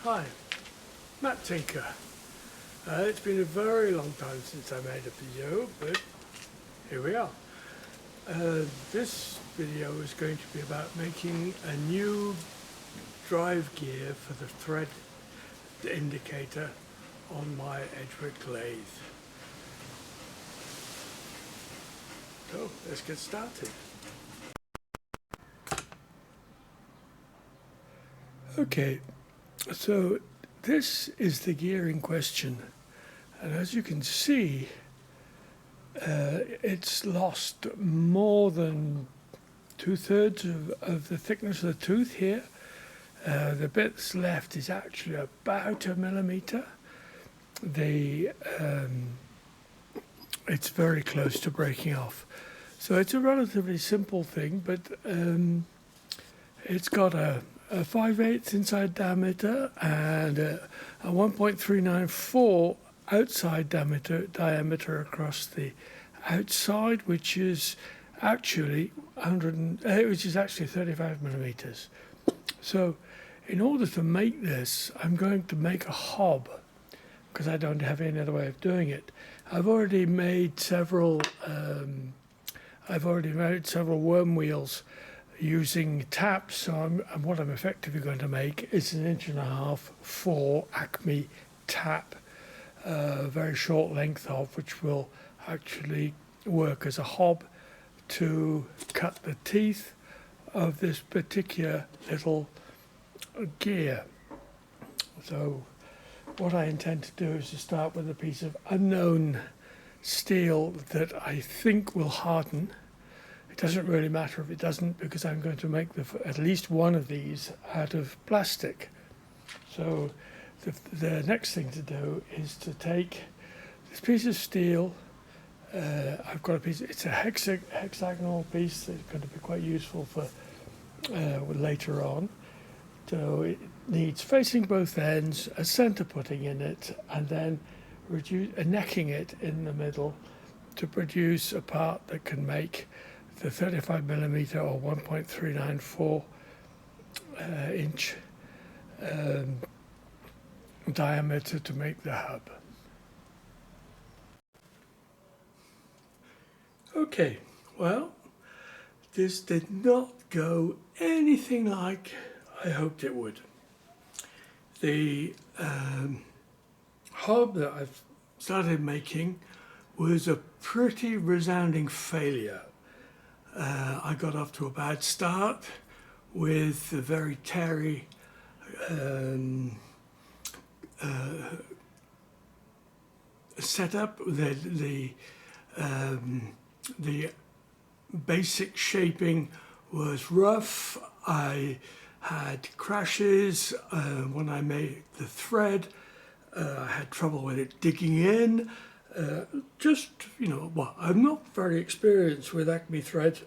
Hi, Matt Tinker. It's been a very long time since I made a video, but here we are. This video is going to be about making a new drive gear for the thread indicator on my Edgwick lathe. So let's get started. Okay, so this is the gear in question, and as you can see, it's lost more than 2/3 of the thickness of the tooth here. The bit that's left is actually about 1 mm. It's very close to breaking off. So it's a relatively simple thing, but it's got a 5/8 inside diameter and a 1.394 outside diameter across the outside, which is actually 35 millimeters. So in order to make this, I'm going to make a hob because I don't have any other way of doing it. I've already made several worm wheels using taps, so what I'm effectively going to make is an 1.5" 4 Acme tap, very short length of, which will actually work as a hob to cut the teeth of this particular little gear. So what I intend to do is to start with a piece of unknown steel that I think will harden. It doesn't really matter if it doesn't, because I'm going to make at least one of these out of plastic. So the next thing to do is to take this piece of steel. I've got a piece, it's a hexagonal piece that's going to be quite useful for later on. So it needs facing both ends, a center putting in it, and then necking it in the middle to produce a part that can make the 35 millimeter or 1.394 inch diameter to make the hub. Okay, well, this did not go anything like I hoped it would. The hob that I've started making was a pretty resounding failure. I got off to a bad start with a very tarry setup. The basic shaping was rough. I had crashes when I made the thread. I had trouble with it digging in. I'm not very experienced with Acme thread,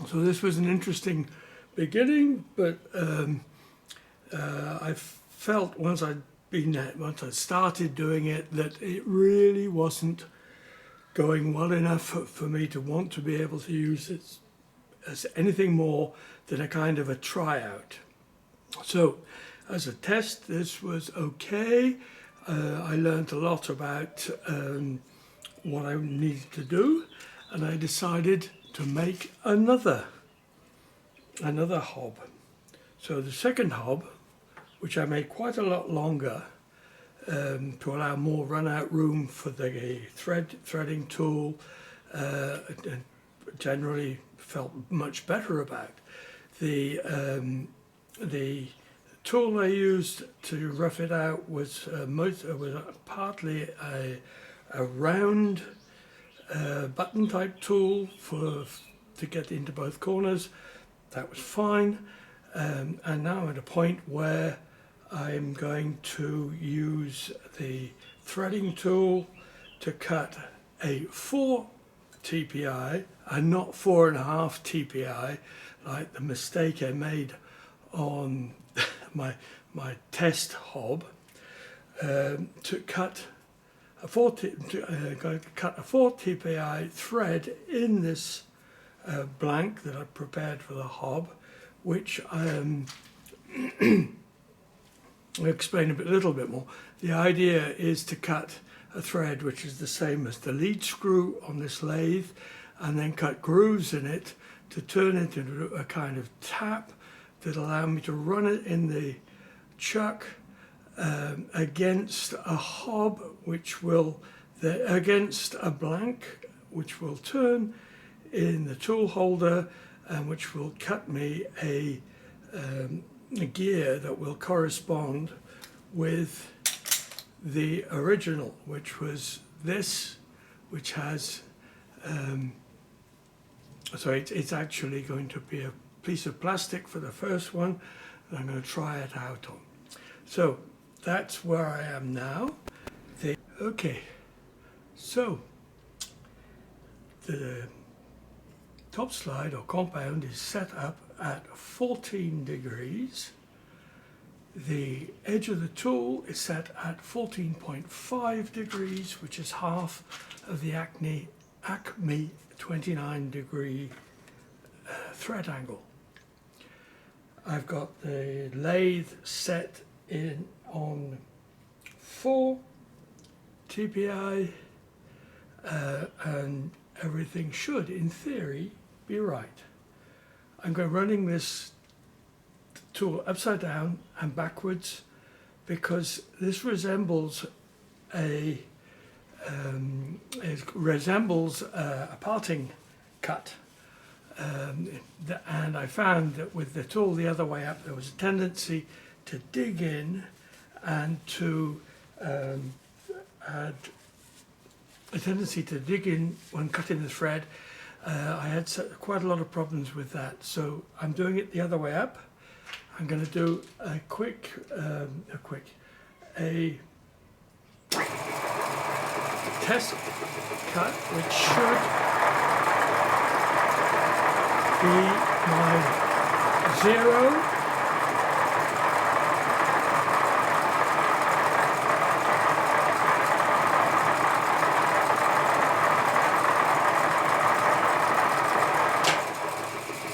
so this was an interesting beginning, but I felt once I started doing it that it really wasn't going well enough for me to want to be able to use it as anything more than a kind of a tryout. So as a test, this was okay. I learned a lot about what I needed to do, and I decided to make another hob. So the second hob, which I made quite a lot longer to allow more run-out room for the threading tool, and generally felt much better about. The tool I used to rough it out was partly a round button type tool to get into both corners. That was fine, and now I'm at a point where I'm going to use the threading tool to cut a 4 TPI and not 4.5 TPI, like the mistake I made on my test hob, to cut a 4 TPI thread in this blank that I prepared for the hob, which I'll explain a little bit more. The idea is to cut a thread which is the same as the lead screw on this lathe, and then cut grooves in it to turn it into a kind of tap that allow me to run it in the chuck against a hob, which will, against a blank, which will turn in the tool holder, and which will cut me a gear that will correspond with the original, which was this, which has so it's actually going to be a piece of plastic for the first one that I'm going to try it out on. So that's where I am now. Okay, so the top slide or compound is set up at 14 degrees. The edge of the tool is set at 14.5 degrees, which is half of the Acme 29 degree thread angle. I've got the lathe set in on 4 TPI and everything should, in theory, be right. I'm going running this tool upside down and backwards because this resembles a parting cut, and I found that with the tool the other way up there was a tendency to dig in and to when cutting the thread. I had quite a lot of problems with that, so I'm doing it the other way up. I'm going to do a test cut, which should be my 0.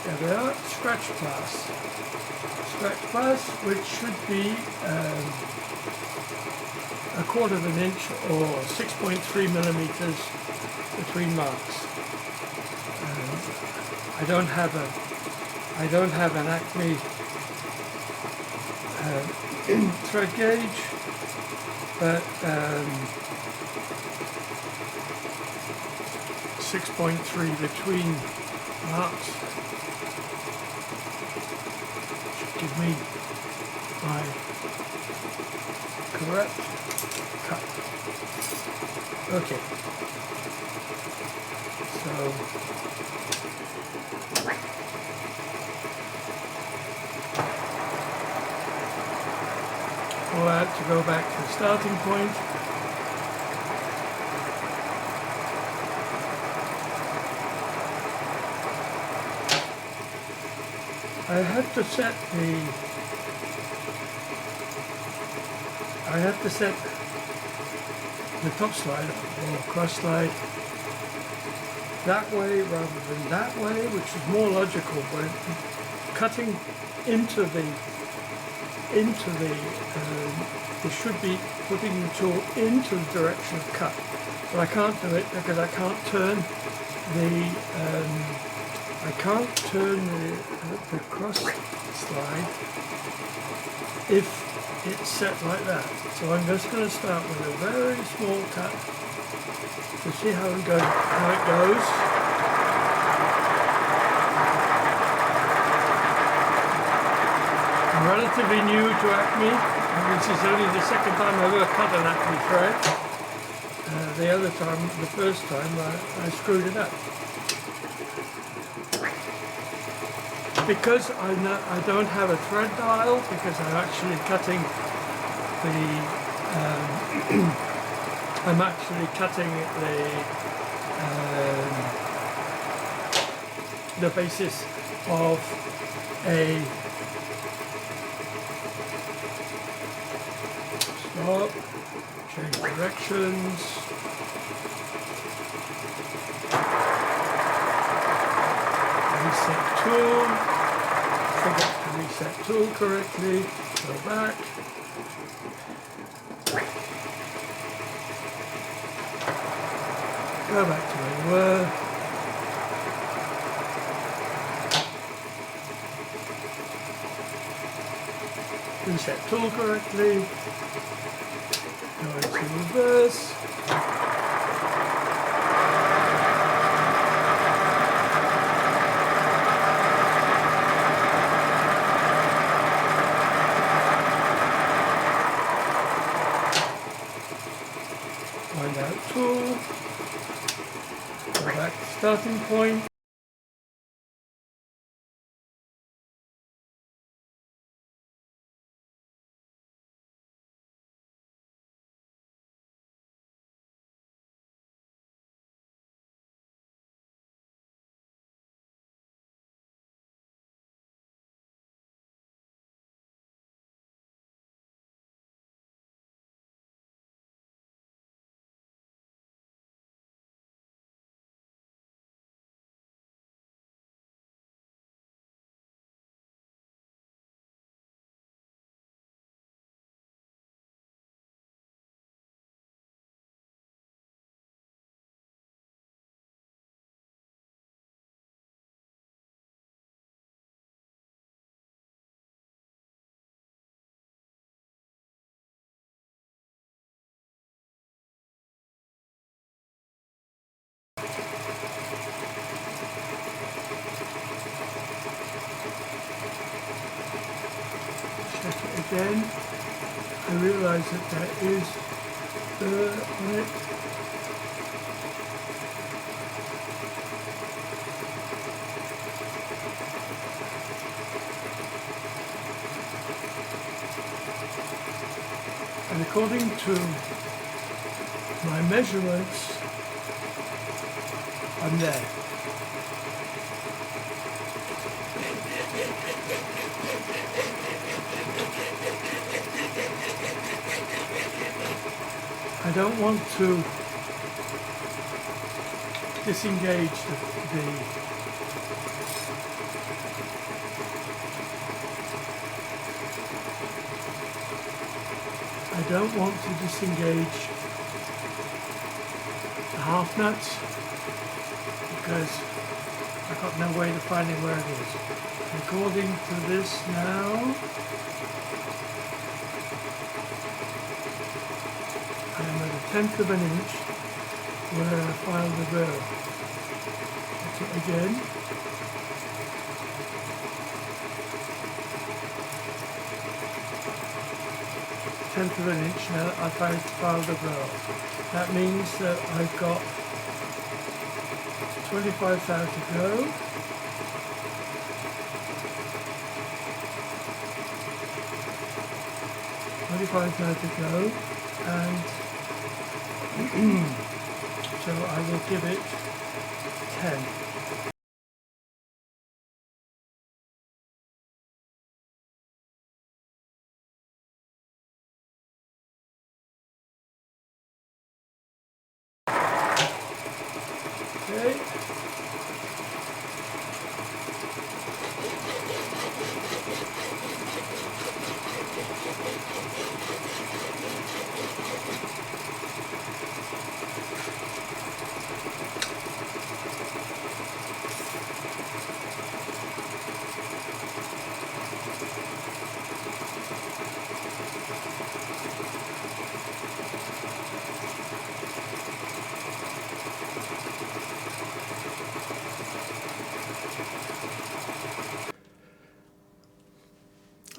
There we are, scratch pass, which should be 1/4 inch or 6.3 millimeters between marks. I don't have an Acme thread gauge, but 6.3 between marks should give me my correct cut. Okay, so pull out to go back to the starting point. I have to set the top slide or cross slide that way rather than that way, which is more logical, but cutting into the you should be putting the tool into the direction of cut, but I can't do it because I can't turn the cross slide if it's set like that. So I'm just going to start with a very small cut to see how it goes. I'm relatively new to Acme, and this is only the second time I've ever cut an Acme thread. The first time I screwed it up. Because I don't have a thread dial, because I'm actually cutting the basis of a stop, change directions. Reset tool. Forgot to reset tool correctly. Go back. go back to where we were. Reset tool correctly. Go into reverse. Find out tool. Go back to starting point. Check it again. I realise that there is dirt on it. And according to my measurements, I'm there. I don't want to disengage I don't want to disengage the half nuts because I've got no way of finding where it is. According to this now, I am at 1/10 of an inch where I filed the burr. Check it again. Tenth of an inch now that I've filed the burr. That means that I've got 25 thou to go. To go, and so I will give it 10. Okay.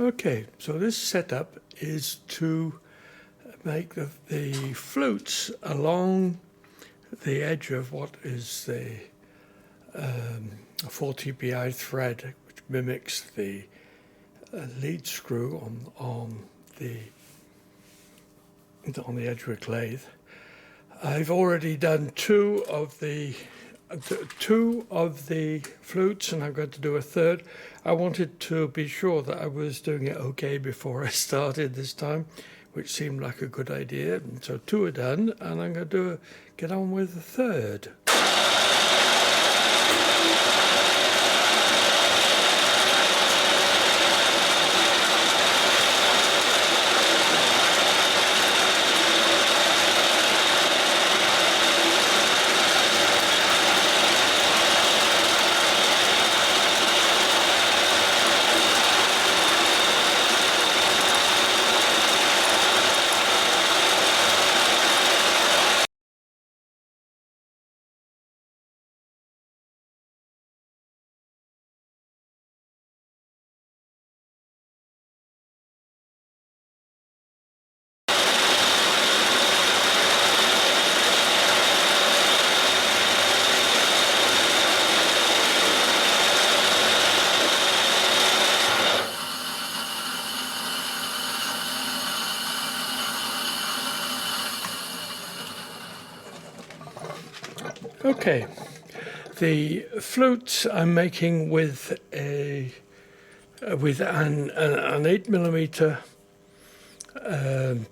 Okay, so this setup is to make the flutes along the edge of what is the 4 TPI thread, which mimics the lead screw on the Edgwick lathe. I've already done two of the flutes, and I'm going to do a third. I wanted to be sure that I was doing it okay before I started this time, which seemed like a good idea. And so two are done, and I'm going to get on with the third. Okay, the flutes I'm making with an 8mm an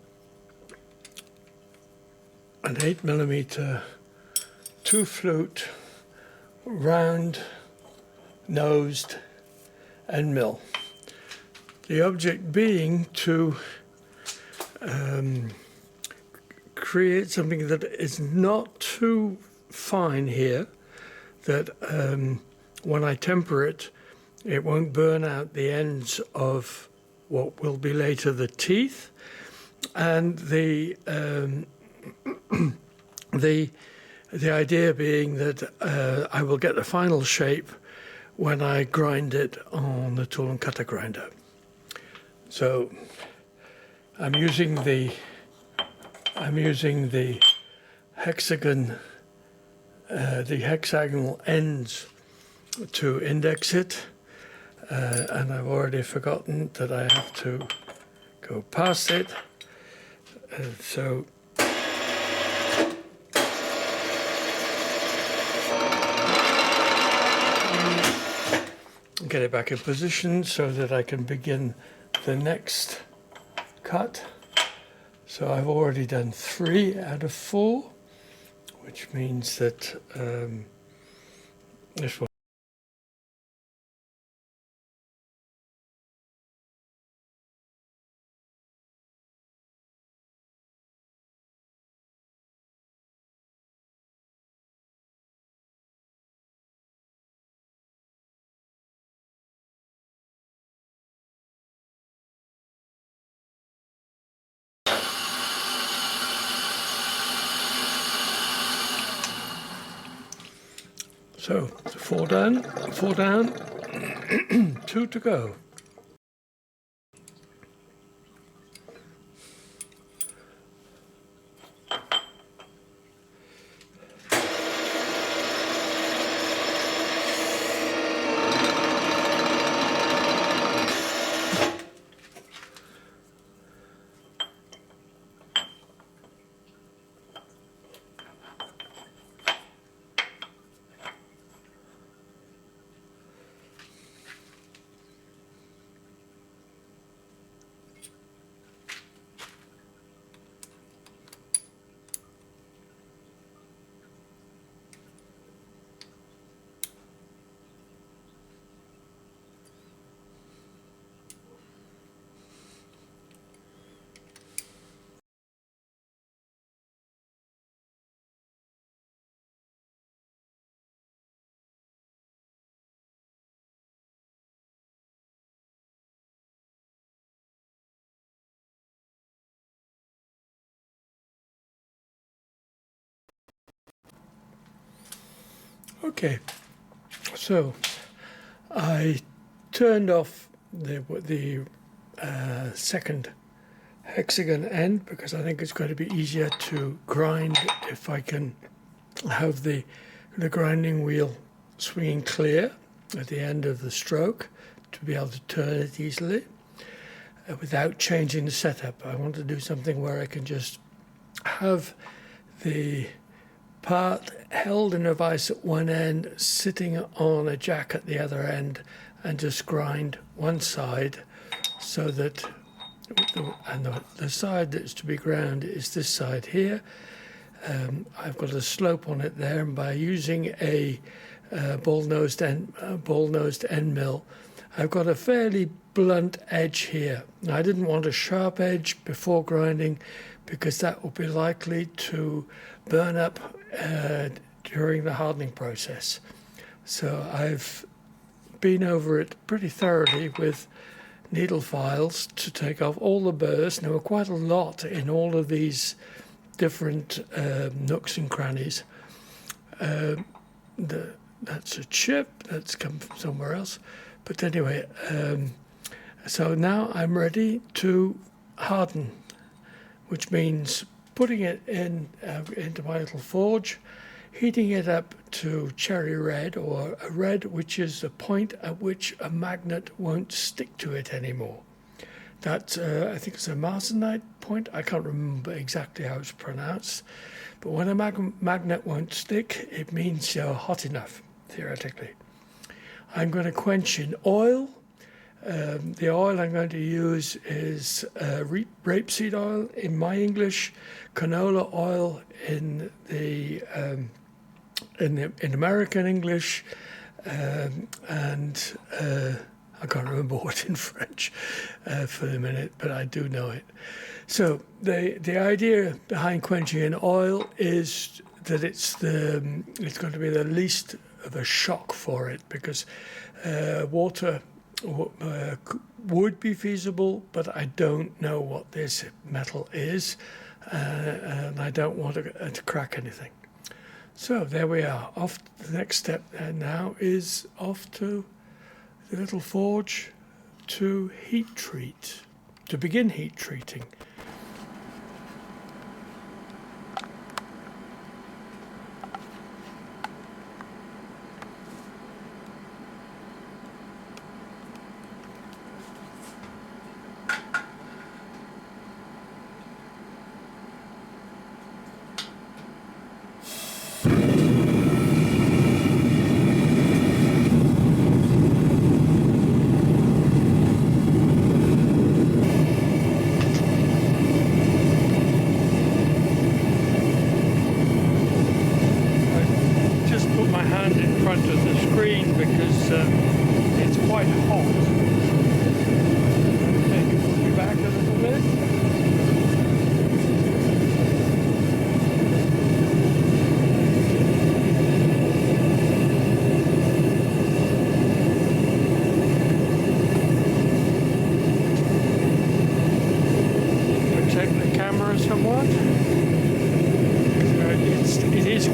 8mm 2-flute round nosed end mill. The object being to create something that is not too fine here, that when I temper it, it won't burn out the ends of what will be later the teeth, and the idea being that I will get the final shape when I grind it on the tool and cutter grinder. So I'm using the hexagonal ends to index it, and I've already forgotten that I have to go past it. So get it back in position so that I can begin the next cut. So I've already done 3 out of 4, which means that this one. So 4 down, 2 to go. Okay, so I turned off the second hexagon end because I think it's going to be easier to grind if I can have the grinding wheel swinging clear at the end of the stroke to be able to turn it easily without changing the setup. I want to do something where I can just have the part held in a vise at one end, sitting on a jack at the other end, and just grind one side so that the side that's to be ground is this side here. I've got a slope on it there, and by using a ball-nosed end mill, I've got a fairly blunt edge here. Now, I didn't want a sharp edge before grinding because that would be likely to burn up during the hardening process. So I've been over it pretty thoroughly with needle files to take off all the burrs. There were quite a lot in all of these different nooks and crannies. That's a chip that's come from somewhere else. But anyway, so now I'm ready to harden, which means putting it into my little forge, heating it up to cherry red, or a red which is the point at which a magnet won't stick to it anymore. That I think it's a martenite point. I can't remember exactly how it's pronounced. But when a magnet won't stick, it means you're hot enough, theoretically. I'm going to quench in oil. The oil I'm going to use is rapeseed oil in my English, canola oil in American English, and I can't remember what in French for the minute, but I do know it. So the idea behind quenching in oil is that it's going to be the least of a shock for it, because water would be feasible, but I don't know what this metal is, and I don't want to crack anything. So there we are. Off. The next step now is off to the little forge to heat treat, to begin heat treating.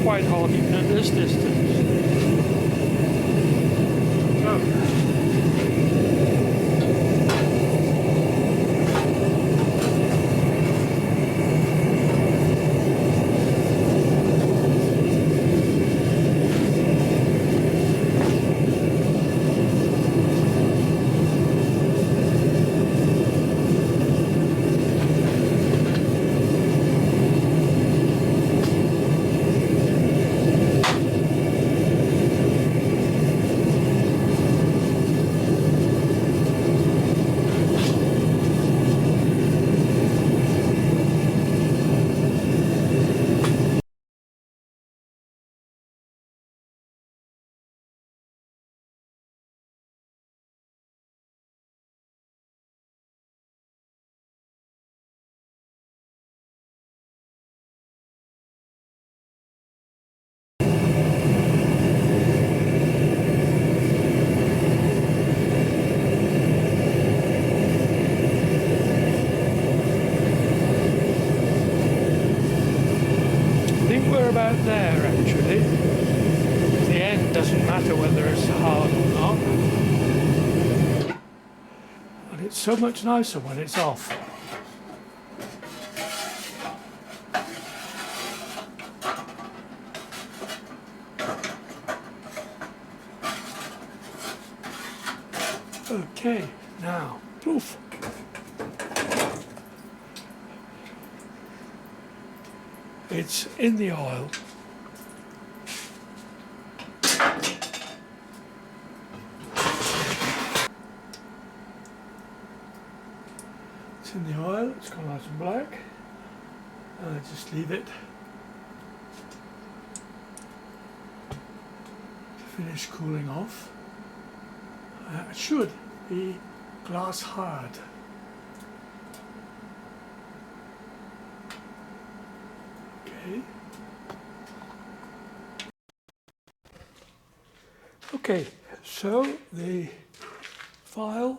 Quite hot even at this distance. About there actually. The end doesn't matter whether it's hard or not, and it's so much nicer when it's off. Okay, now poof. It's in the oil. It's in the oil, it's gone nice and black. Just leave it to finish cooling off. It should be glass hard. Okay, so the file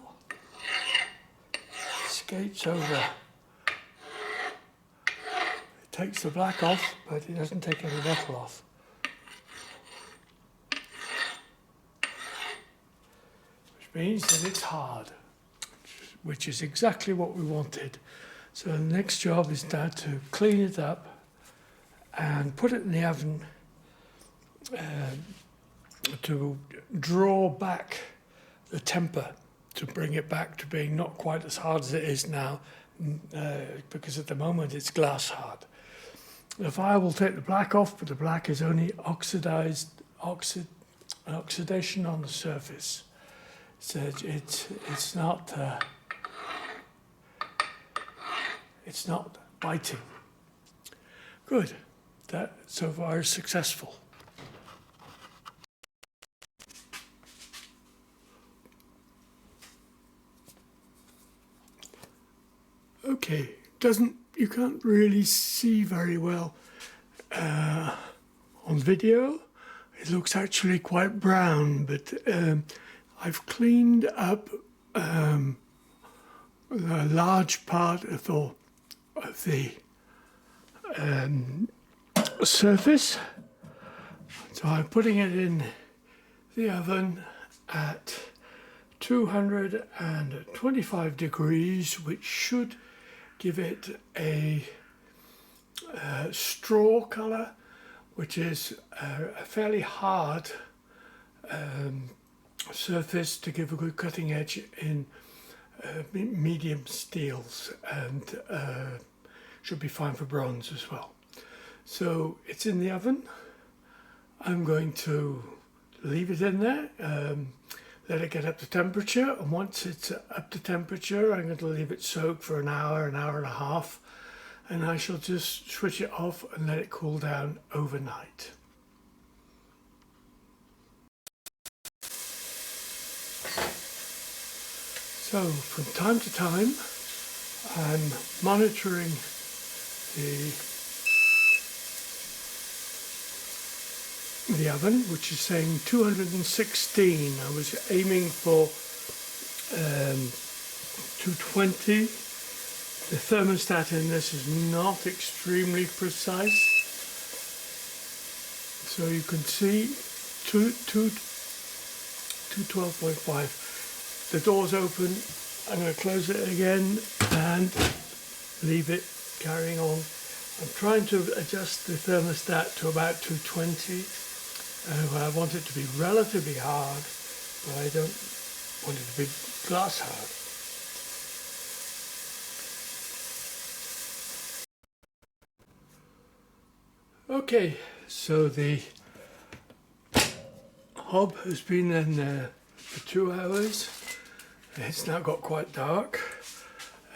skates over. It takes the black off, but it doesn't take any metal off. Which means that it's hard, which is exactly what we wanted. So the next job is now to clean it up and put it in the oven to draw back the temper to bring it back to being not quite as hard as it is now, because at the moment it's glass hard. The fire will take the black off, but the black is only oxidation on the surface. So it's not biting. Good. That so far is successful. Okay, you can't really see very well on video. It looks actually quite brown, but I've cleaned up a large part of the surface. So I'm putting it in the oven at 225 degrees, which should give it a straw colour, which is a fairly hard surface to give a good cutting edge in medium steels, and should be fine for bronze as well. So it's in the oven. I'm going to leave it in there, let it get up to temperature, and once it's up to temperature I'm going to leave it soak for an hour and a half, and I shall just switch it off and let it cool down overnight. So from time to time I'm monitoring the oven, which is saying 216. I was aiming for 220. The thermostat in this is not extremely precise, so you can see 212.5. The door's open. I'm going to close it again and leave it carrying on. I'm trying to adjust the thermostat to about 220. I want it to be relatively hard, but I don't want it to be glass hard. Okay, so the hob has been in there for 2 hours. It's now got quite dark.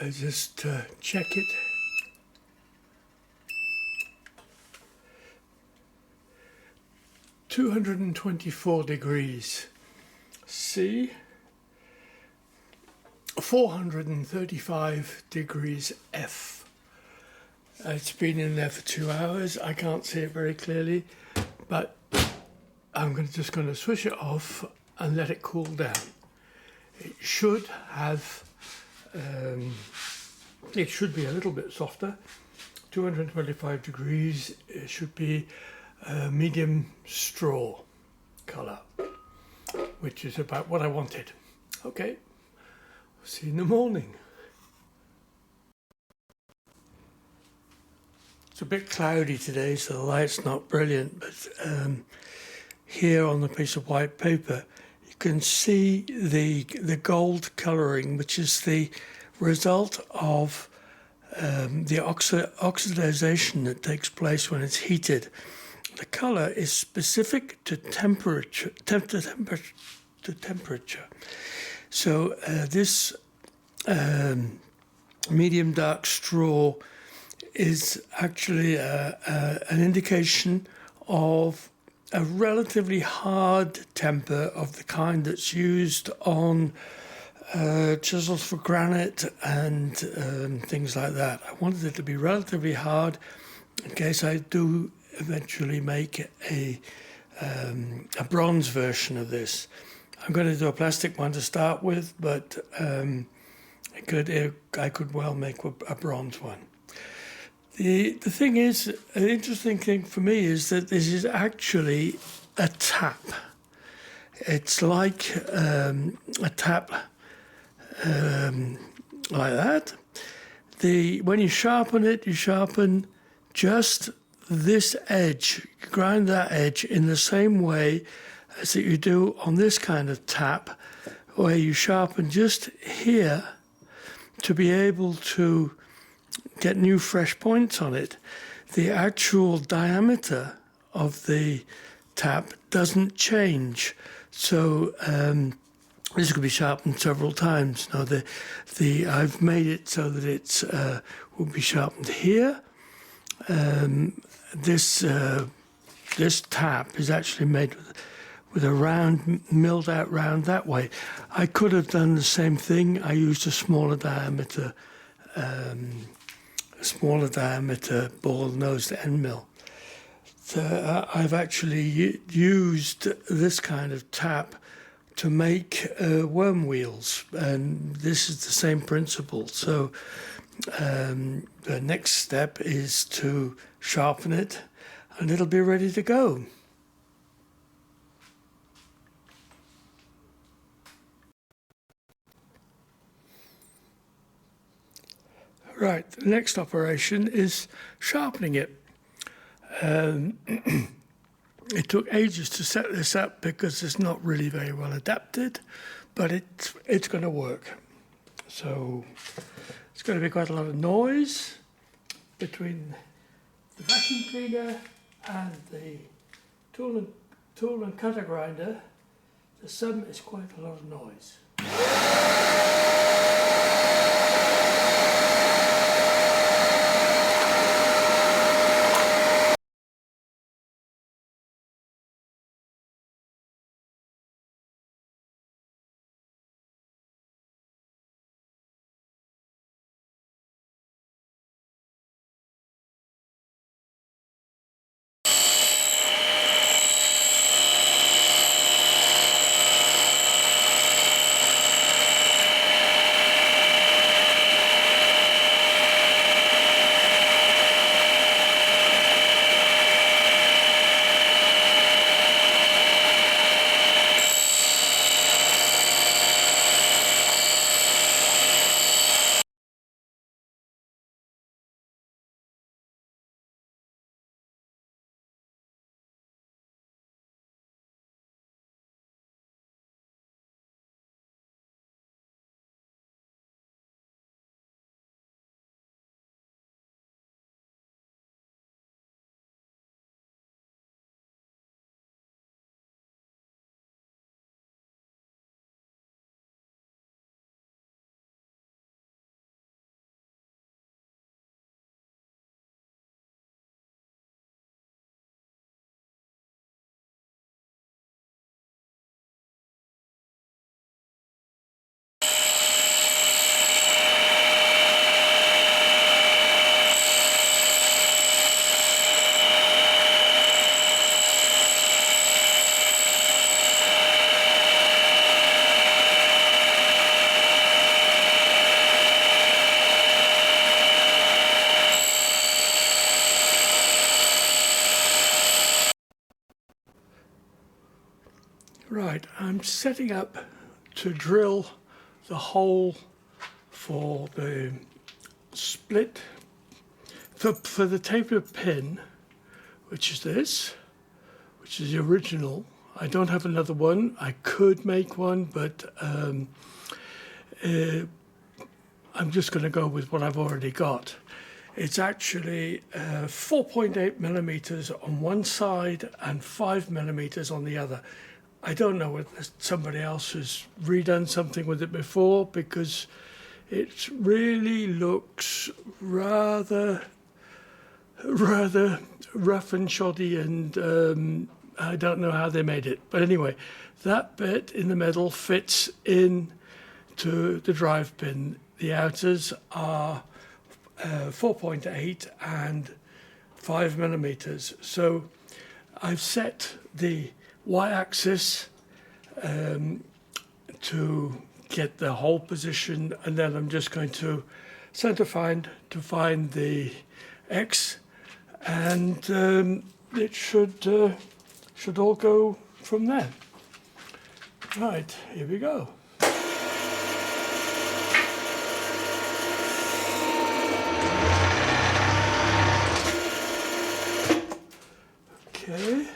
I just check it. (224 degrees C), 435 degrees F. It's been in there for 2 hours. I can't see it very clearly, but I'm just going to switch it off and let it cool down. It should have, it should be a little bit softer. 225 degrees, it should be medium straw colour, which is about what I wanted. Okay, see you in the morning. It's a bit cloudy today, so the light's not brilliant, but here on the piece of white paper you can see the gold colouring, which is the result of the oxidization that takes place when it's heated. The colour is specific to temperature. So this medium dark straw is actually an indication of a relatively hard temper of the kind that's used on chisels for granite and things like that. I wanted it to be relatively hard in case I do eventually make a bronze version of this. I'm going to do a plastic one to start with, but I could well make a bronze one. The thing is, an interesting thing for me is that this is actually a tap. It's like a tap like that. When you sharpen it, you sharpen just this edge. You grind that edge in the same way as that you do on this kind of tap, where you sharpen just here to be able to get new fresh points on it. The actual diameter of the tap doesn't change, so this could be sharpened several times. Now I've made it so that it's will be sharpened here. This tap is actually made with a round, milled out round that way. I could have done the same thing. I used a smaller diameter ball-nosed end mill. So, I've actually used this kind of tap to make worm wheels, and this is the same principle. So the next step is to sharpen it, and it'll be ready to go. Right, the next operation is sharpening it. It took ages to set this up because it's not really very well adapted, but it's going to work. So it's going to be quite a lot of noise between the vacuum cleaner and the tool and cutter grinder. The sum is quite a lot of noise. Right, I'm setting up to drill the hole for the split, for the tapered pin, which is this, which is the original. I don't have another one. I could make one, but I'm just going to go with what I've already got. It's actually 4.8 millimeters on one side and 5 millimeters on the other. I don't know whether somebody else has redone something with it before, because it really looks rather rough and shoddy, and I don't know how they made it. But anyway, that bit in the middle fits in to the drive pin. The outers are 4.8 and 5 millimeters. So I've set the y-axis to get the hole position, and then I'm just going to center find to find the X, and it should all go from there. Right, here we go. Okay.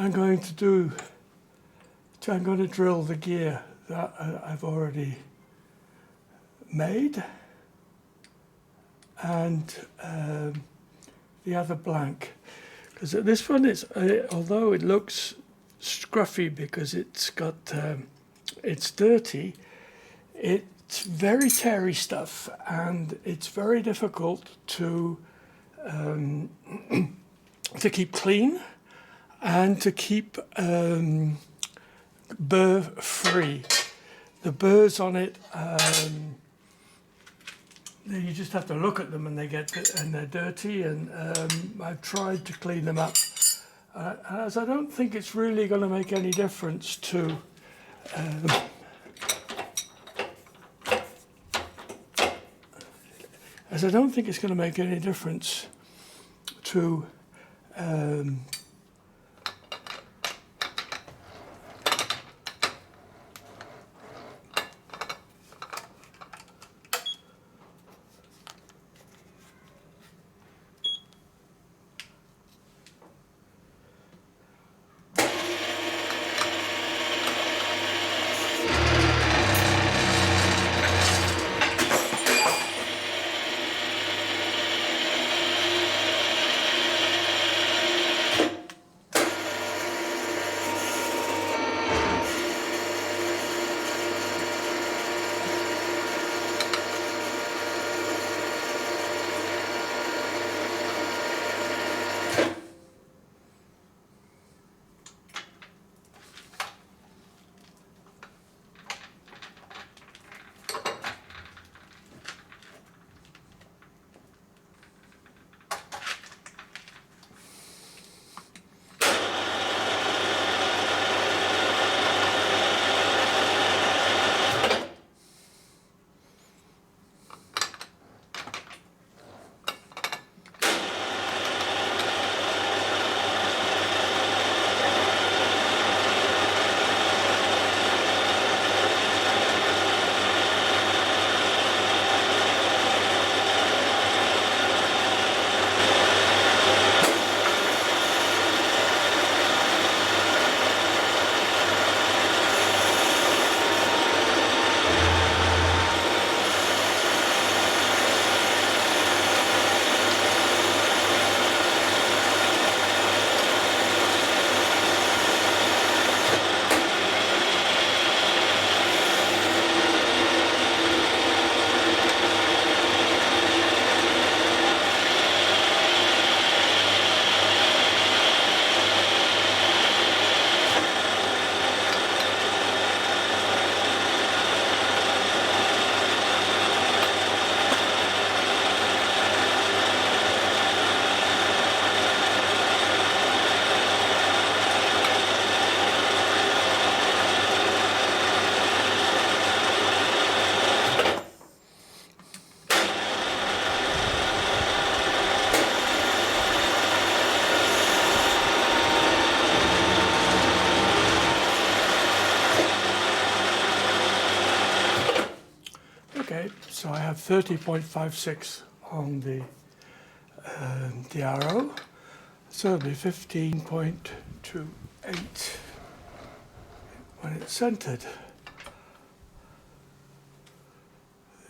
I'm going to drill the gear that I've already made, and the other blank, because this one is, although it looks scruffy because it's got it's dirty, it's very terry stuff, and it's very difficult to keep clean and to keep burr free. The burrs on it, you just have to look at them and they're dirty, and I've tried to clean them up, as I don't think it's really going to make any difference to So I have 30.56 on the arrow, so it'll be 15.28 when it's centered.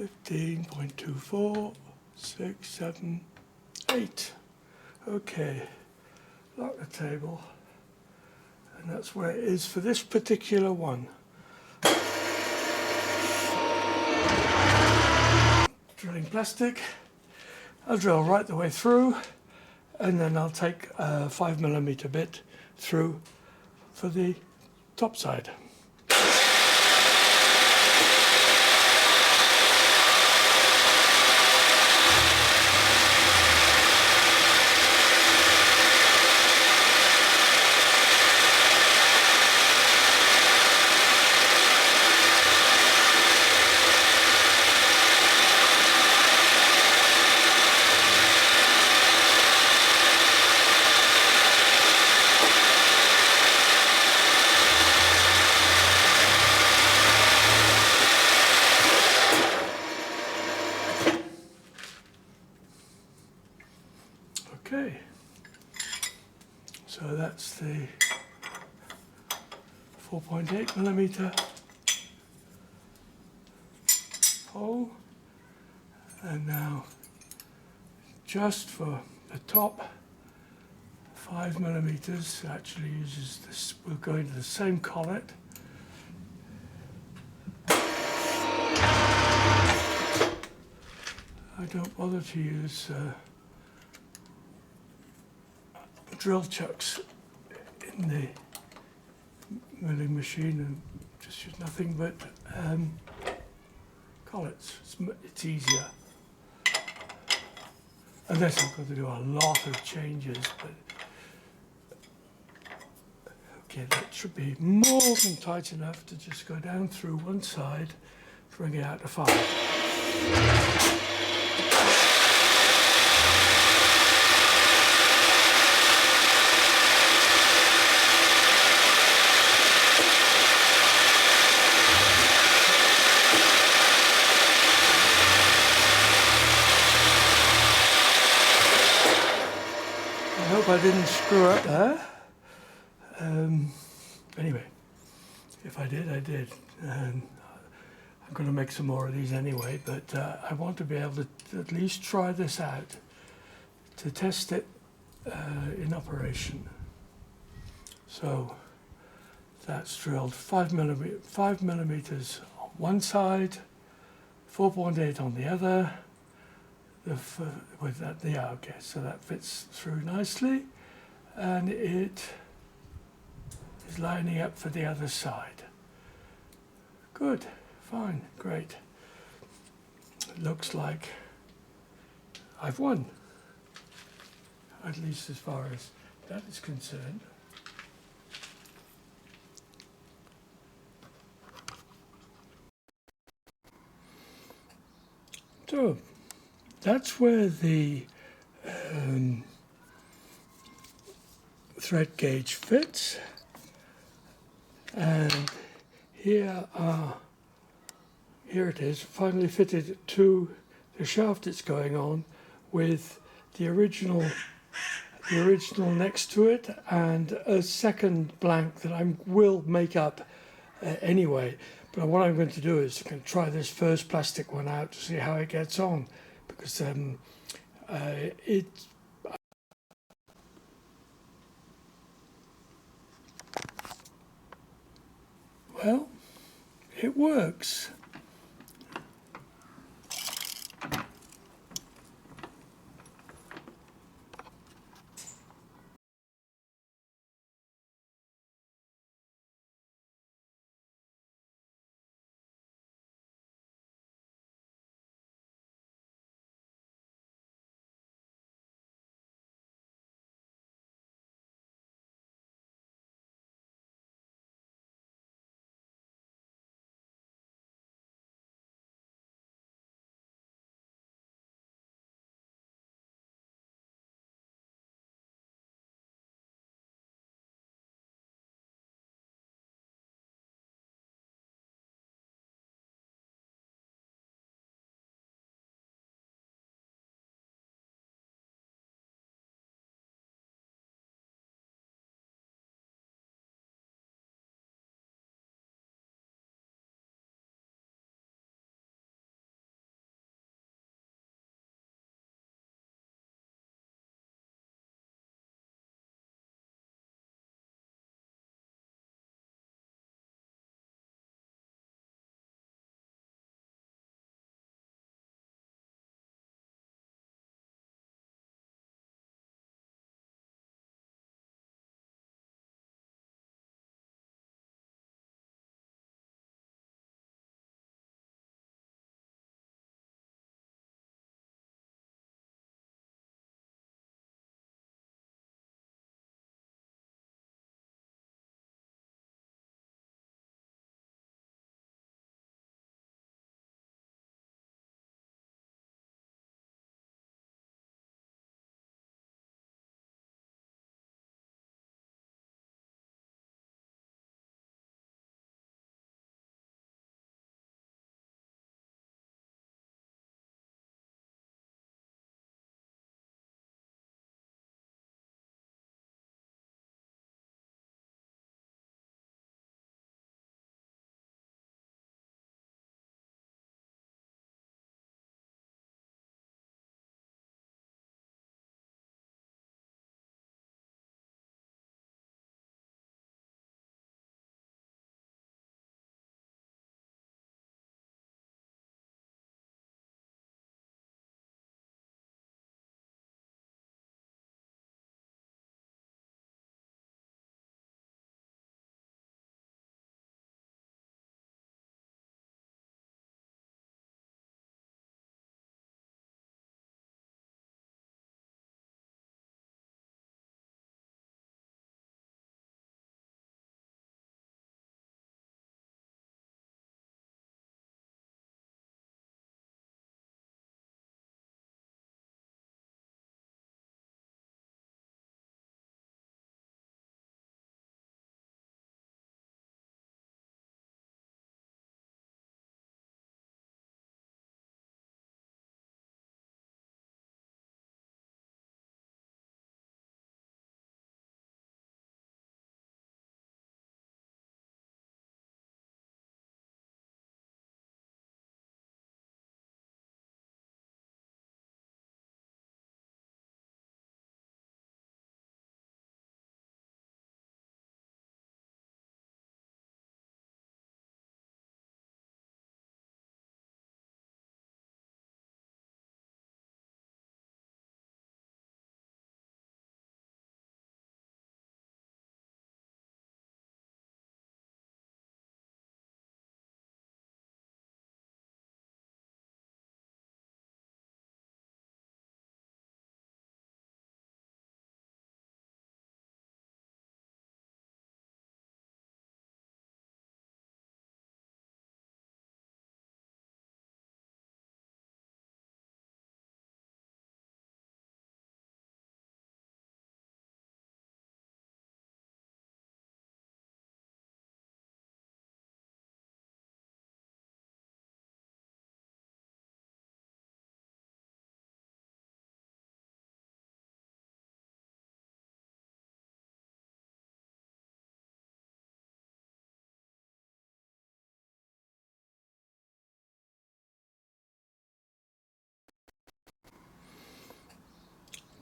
15.24, 6, 7, 8. Okay, lock the table, and that's where it is for this particular one. Drilling plastic, I'll drill right the way through, and then I'll take a 5mm bit through for the top side. Okay, so that's the 4.8 millimeter hole, and now just for the top 5 millimeters, actually uses this, we'll go into the same collet. I don't bother to use drill chucks in the milling machine, and just use nothing but collets. It's easier. Unless I've got to do a lot of changes, but okay, that should be more than tight enough to just go down through one side, bring it out to 5. I hope I didn't screw up there. Anyway, if I did, I did. I'm going to make some more of these anyway, but I want to be able to at least try this out to test it in operation. So that's drilled 5 millimeters on one side, 4.8 on the other. With that, yeah, okay, so that fits through nicely, and it is lining up for the other side. Good, fine, great. It looks like I've won, at least as far as that is concerned. So that's where the thread gauge fits, and here it is, finally fitted to the shaft it's going on, with the original next to it, and a second blank that I will make up anyway. But what I'm going to do is I'm going to try this first plastic one out to see how it gets on, because well, it works.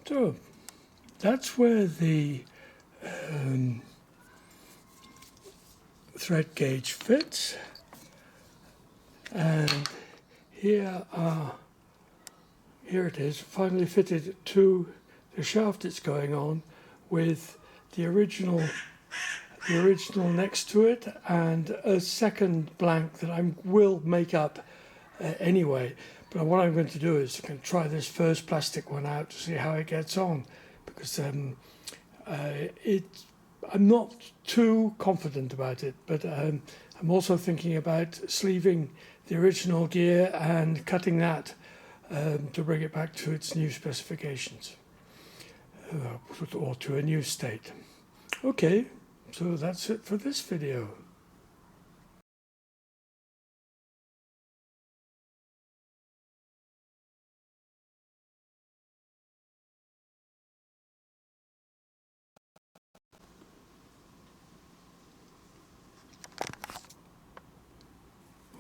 So that's where the thread gauge fits, and here it is, finally fitted to the shaft it's going on, with the original next to it and a second blank that I will make up anyway. But what I'm going to do is I'm going to try this first plastic one out to see how it gets on, because I'm not too confident about it, but I'm also thinking about sleeving the original gear and cutting that to bring it back to its new specifications, or to a new state. Okay, so that's it for this video.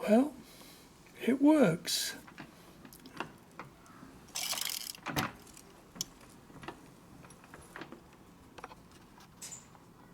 Well, it works.